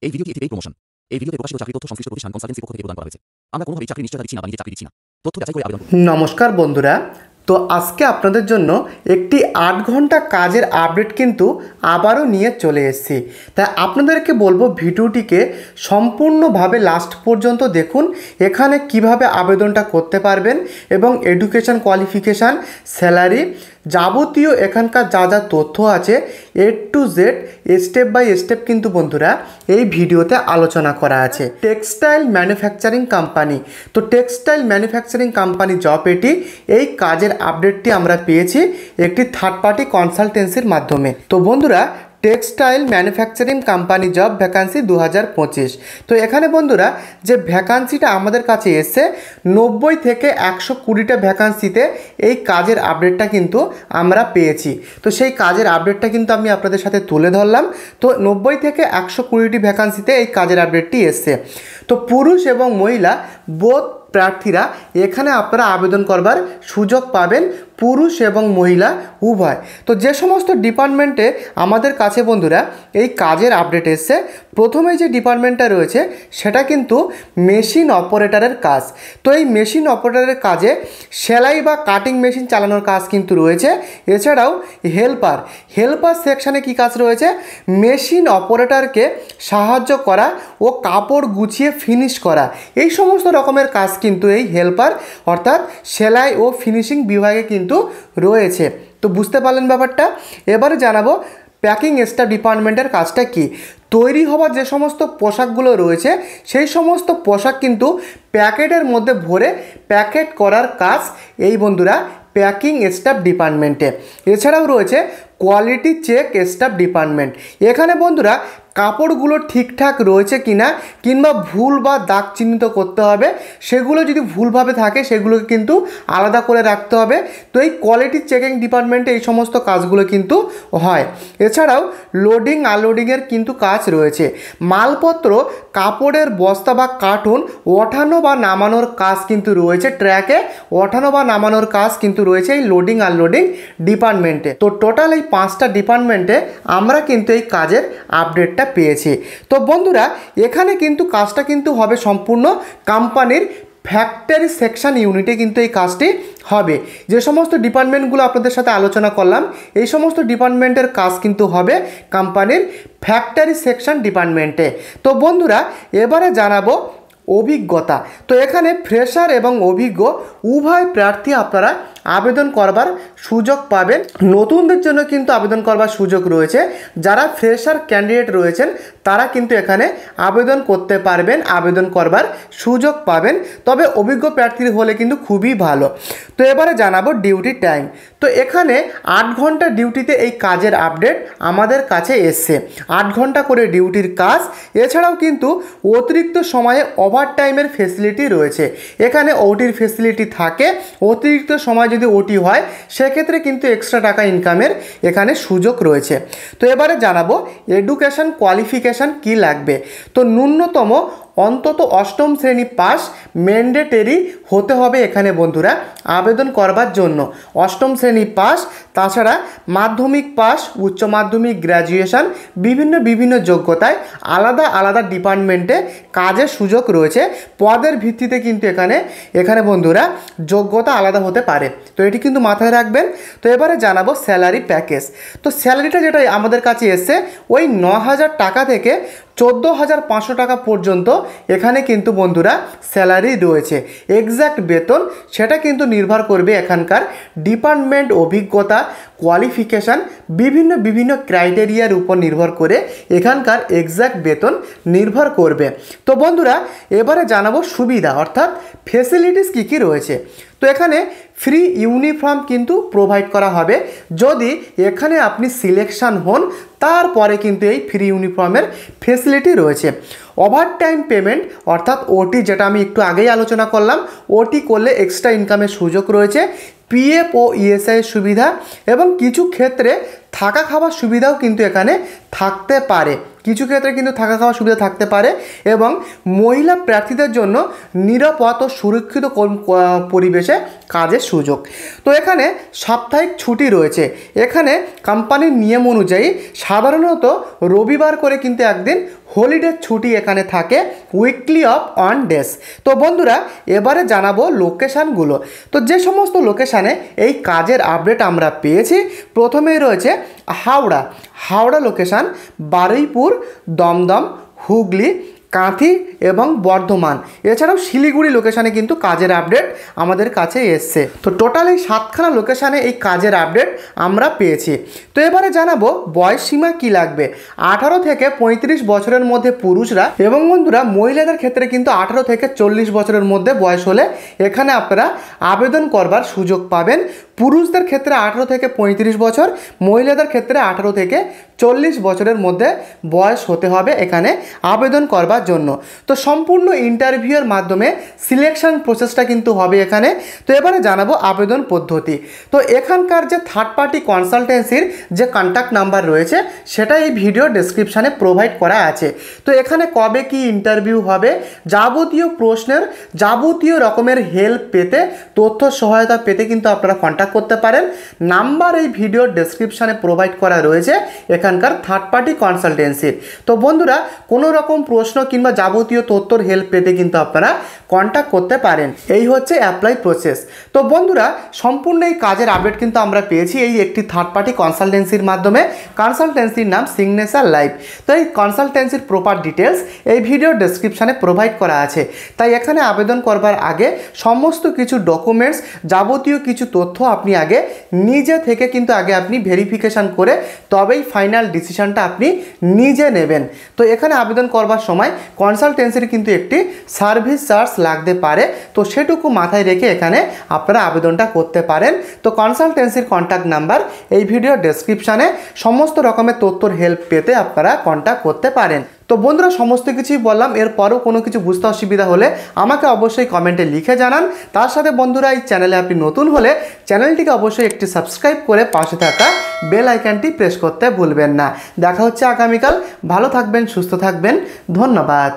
এই ভিডিওটি একটি পেইড প্রমোশন। এই ভিডিওতে প্রকাশিত চাকরি তথ্য সংশ্লিষ্ট প্রতিষ্ঠান কনসালটেন্সির পক্ষ থেকে প্রদান করা হয়েছে। আমরা কোনোভাবেই চাকরি নিশ্চয়তা দিচ্ছি না বা নিজে চাকরি দিচ্ছি না। তথ্য যাচাই করে আবেদন। নমস্কার বন্ধুরা, তো আজকে আপনাদের জন্য একটি 8 ঘন্টা কাজের আপডেট কিন্তু আবারও নিয়ে চলে এসেছি। তাই আপনাদেরকে বলবো ভিডিওটিকে সম্পূর্ণভাবে লাস্ট পর্যন্ত দেখুন। এখানে কিভাবে আবেদনটা করতে পারবেন এবং এডুকেশন কোয়ালিফিকেশান, স্যালারি, যাবতীয় এখানকার যা যা তথ্য আছে A to Z step by step কিন্তু বন্ধুরা এই ভিডিওতে আলোচনা করা আছে। টেক্সটাইল ম্যানুফ্যাকচারিং কোম্পানি, তো টেক্সটাইল ম্যানুফ্যাকচারিং কোম্পানি জব এটি। এই কাজের আপডেটটি আমরা পেয়েছি একটি থার্ড পার্টি কনসালটেন্সির মাধ্যমে। তো বন্ধুরা, textile manufacturing company job vacancy 2025। তো এখানে বন্ধুরা যে ভ্যাকান্সিটা আমাদের কাছে এসছে 90 থেকে 120টা ভ্যাকান্সিতে এই কাজের আপডেটটা কিন্তু আমরা পেয়েছি। তো সেই কাজের আপডেটটা কিন্তু আমি আপনাদের সাথে তুলে ধরলাম। তো 90 থেকে 120টি ভ্যাকান্সিতে এই কাজের আপডেটটি এসছে। তো পুরুষ এবং মহিলা বোথ প্রার্থীরা এখানে আপনারা আবেদন করবার সুযোগ পাবেন, পুরুষ এবং মহিলা উভয়। তো যে সমস্ত ডিপার্টমেন্টে আমাদের কাছে বন্ধুরা এই কাজের আপডেট এসছে, প্রথমে যে ডিপার্টমেন্টটা রয়েছে সেটা কিন্তু মেশিন অপারেটরের কাজ। তো এই মেশিন অপারেটরের কাজে সেলাই বা কাটিং মেশিন চালানোর কাজ কিন্তু রয়েছে। এছাড়াও হেল্পার সেকশানে কি কাজ রয়েছে, মেশিন অপারেটরকে সাহায্য করা ও কাপড় গুছিয়ে ফিনিশ করা, এই সমস্ত রকমের কাজ কিন্তু এই হেল্পার অর্থাৎ সেলাই ও ফিনিশিং বিভাগে কিন্তু রয়েছে। তো বুঝতে পারলেন ব্যাপারটা। এবারে জানাবো প্যাকিং স্টাফ ডিপার্টমেন্টের কাজটা কি। তৈরি হওয়া যে সমস্ত পোশাকগুলো রয়েছে সেই সমস্ত পোশাক কিন্তু প্যাকেটের মধ্যে ভরে প্যাকেট করার কাজ এই বন্ধুরা প্যাকিং স্টাফ ডিপার্টমেন্টে। এছাড়াও রয়েছে কোয়ালিটি চেক স্টাফ ডিপার্টমেন্ট। এখানে বন্ধুরা কাপড়গুলো ঠিকঠাক রয়েছে কিনা কিংবা ভুল বা দাগ চিহ্নিত করতে হবে, সেগুলো যদি ভুলভাবে থাকে সেগুলোকে কিন্তু আলাদা করে রাখতে হবে। তো এই কোয়ালিটি চেকিং ডিপার্টমেন্টে এই সমস্ত কাজগুলো কিন্তু হয়। এছাড়াও লোডিং আনলোডিংয়ের কিন্তু কাজ রয়েছে। মালপত্র কাপড়ের বস্তা বা কার্টুন ওঠানো বা নামানোর কাজ কিন্তু রয়েছে, ট্র্যাকে ওঠানো বা নামানোর কাজ কিন্তু রয়েছে এই লোডিং আনলোডিং ডিপার্টমেন্টে। তো টোটাল এই 5টা ডিপার্টমেন্টে আমরা কিন্তু এই কাজের আপডেটটা পেয়েছি। তো বন্ধুরা এখানে কিন্তু কাজটা কিন্তু হবে সম্পূর্ণ কোম্পানির ফ্যাক্টরি সেকশন ইউনিটে কিন্তু এই কাজটি হবে। যে সমস্ত ডিপার্টমেন্টগুলো আপনাদের সাথে আলোচনা করলাম এই সমস্ত ডিপার্টমেন্টের কাজ কিন্তু হবে কোম্পানির ফ্যাক্টরি সেকশন ডিপার্টমেন্টে। তো বন্ধুরা এবারে জানাবো অভিজ্ঞতা। তো এখানে ফ্রেশার এবং অভিজ্ঞ উভয় প্রার্থী আপনারা আবেদন করবার সুযোগ পাবেন। নতুনদের জন্য কিন্তু আবেদন করবার সুযোগ রয়েছে। যারা ফ্রেশার ক্যান্ডিডেট রয়েছেন তারা কিন্তু এখানে আবেদন করতে পারবেন, আবেদন করবার সুযোগ পাবেন। তবে অভিজ্ঞ প্রার্থী হলে কিন্তু খুবই ভালো। তো এবারে জানাবো ডিউটি টাইম। তো এখানে 8 ঘন্টা ডিউটিতে এই কাজের আপডেট আমাদের কাছে এসছে। 8 ঘন্টা করে ডিউটির কাজ। এছাড়াও কিন্তু অতিরিক্ত সময়ে ওভারটাইমের ফেসিলিটি রয়েছে। এখানে ওটির ফেসিলিটি থাকে। অতিরিক্ত সময় যদি ওটি হয় সেক্ষেত্রে কিন্তু এক্সট্রা টাকা ইনকামের এখানে সুযোগ রয়েছে। তো এবারে জানাবো এডুকেশন কোয়ালিফিকেশান কি লাগবে। তো ন্যূনতম অন্তত 8ম শ্রেণী পাস ম্যান্ডেটরি হতে হবে এখানে বন্ধুরা আবেদন করবার জন্য। 8ম শ্রেণী পাস, তাছাড়া মাধ্যমিক পাস, উচ্চ মাধ্যমিক, গ্র্যাজুয়েশন, বিভিন্ন যোগ্যতায় আলাদা আলাদা ডিপার্টমেন্টে কাজের সুযোগ রয়েছে। পদের ভিত্তিতে কিন্তু এখানে বন্ধুরা যোগ্যতা আলাদা হতে পারে। তো এটি কিন্তু মাথায় রাখবেন। তো এবারে জানাবো স্যালারি প্যাকেজ। তো স্যালারিটা যেটা আমাদের কাছে এসছে ওই 9,000 টাকা থেকে 14,500 টাকা পর্যন্ত এখানে কিন্তু বন্ধুরা স্যালারি রয়েছে। এক্স্যাক্ট বেতন সেটা কিন্তু নির্ভর করবে এখানকার ডিপার্টমেন্ট, অভিজ্ঞতা, কোয়ালিফিকেশান, বিভিন্ন ক্রাইটেরিয়ার উপর নির্ভর করে এখানকার এক্স্যাক্ট বেতন নির্ভর করবে। তো বন্ধুরা এবারে জানাবো সুবিধা অর্থাৎ ফেসিলিটিস কী কী রয়েছে। তো এখানে ফ্রি ইউনিফর্ম কিন্তু প্রোভাইড করা হবে। যদি এখানে আপনি সিলেকশন হন তারপরে কিন্তু এই ফ্রি ইউনিফর্মের ফেসিলিটি রয়েছে। ওভারটাইম পেমেন্ট অর্থাৎ ওটি, যেটা আমি একটু আগেই আলোচনা করলাম, ওটি করলে এক্সট্রা ইনকামের সুযোগ রয়েছে। পিএফ ও ইএসআই সুবিধা এবং কিছু ক্ষেত্রে থাকা খাওয়ার সুবিধাও কিন্তু এখানে থাকতে পারে। কিছু ক্ষেত্রে কিন্তু থাকা খাওয়ার সুবিধা থাকতে পারে এবং মহিলা প্রার্থীদের জন্য নিরাপদ ও সুরক্ষিত পরিবেশে কাজের সুযোগ। তো এখানে সাপ্তাহিক ছুটি রয়েছে। এখানে কোম্পানির নিয়ম অনুযায়ী সাধারণত রবিবার করে কিন্তু একদিন হলিডে ছুটি এখানে থাকে, উইকলি অফ অন ডেজ। তো বন্ধুরা এবারে জানাবো লোকেশানগুলো। তো যে সমস্ত লোকেশানে এই কাজের আপডেট আমরা পেয়েছি, প্রথমেই রয়েছে হাওড়া লোকেশান, বারুইপুর, দমদম, হুগলি, কাঁথি এবং বর্ধমান, এছাড়াও শিলিগুড়ি লোকেশানে কিন্তু কাজের আপডেট আমাদের কাছে এসছে। তো টোটাল এই 7খানা লোকেশানে এই কাজের আপডেট আমরা পেয়েছি। তো এবারে জানাবো বয়স সীমা কী লাগবে। 18 থেকে 35 বছরের মধ্যে পুরুষরা এবং বন্ধুরা মহিলাদের ক্ষেত্রে কিন্তু 18 থেকে 40 বছরের মধ্যে বয়স হলে এখানে আপনারা আবেদন করবার সুযোগ পাবেন। পুরুষদের ক্ষেত্রে 18 থেকে 35 বছর, মহিলাদের ক্ষেত্রে 18 থেকে 40 বছরের মধ্যে বয়স হতে হবে এখানে আবেদন করবার জন্য। তো সম্পূর্ণ ইন্টারভিউয়ের মাধ্যমে সিলেকশন প্রসেসটা কিন্তু হবে এখানে। তো এবারে জানাবো আবেদন পদ্ধতি। তো এখানকার যে থার্ড পার্টি কনসালটেন্সির যে কন্ট্যাক্ট নাম্বার রয়েছে সেটা এই ভিডিও ডেসক্রিপশানে প্রোভাইড করা আছে। তো এখানে কবে কি ইন্টারভিউ হবে, যাবতীয় প্রশ্নের যাবতীয় রকমের হেল্প পেতে, তথ্য সহায়তা পেতে কিন্তু আপনারা কন্ট্যাক্ট করতে পারেন। নাম্বার এই ভিডিও ডেসক্রিপশানে প্রোভাইড করা রয়েছে এখানকার থার্ড পার্টি কনসালটেন্সির। তো বন্ধুরা কোনো রকম প্রশ্ন কিংবা যাবতীয় তথ্যর হেল্প পেতে কিন্তু আপনারা কন্ট্যাক্ট করতে পারেন। এই হচ্ছে অ্যাপ্লাই প্রসেস। তো বন্ধুরা সম্পূর্ণ এই কাজের আপডেট কিন্তু আমরা পেয়েছি এই একটি থার্ড পার্টি কনসালটেন্সির মাধ্যমে। কনসালটেন্সির নাম সিগনেচার লাইফ। তো এই কনসালটেন্সির প্রপার ডিটেলস এই ভিডিও ডেসক্রিপশানে প্রোভাইড করা আছে। তাই এখানে আবেদন করবার আগে সমস্ত কিছু ডকুমেন্টস, যাবতীয় কিছু তথ্য আপনি আগে নিজে থেকে কিন্তু আগে আপনি ভেরিফিকেশান করে তবেই ফাইনাল ডিসিশনটা আপনি নিজে নেবেন। তো এখানে আবেদন করবার সময় কনসালটেন্সির কিন্তু একটি সার্ভিস চার্জ লাগতে পারে। তো সেটুকু মাথায় রেখে এখানে আপনারা আবেদনটা করতে পারেন। তো কনসালটেন্সির কন্ট্যাক্ট নাম্বার এই ভিডিও ডেসক্রিপশানে, সমস্ত রকমের তথ্যর হেল্প পেতে আপনারা কন্ট্যাক্ট করতে পারেন। তো বন্ধুরা সমস্ত কিছুই বললাম, এরপরও কোনো কিছু বুঝতে অসুবিধা হলে আমাকে অবশ্যই কমেন্টে লিখে জানান। তার সাথে বন্ধুরা এই চ্যানেলে আপনি নতুন হলে চ্যানেলটিকে অবশ্যই একটি সাবস্ক্রাইব করে পাশে থাকা বেল আইকনটি প্রেস করতে ভুলবেন না। দেখা হচ্ছে আগামীকাল। ভালো থাকবেন, সুস্থ থাকবেন, ধন্যবাদ।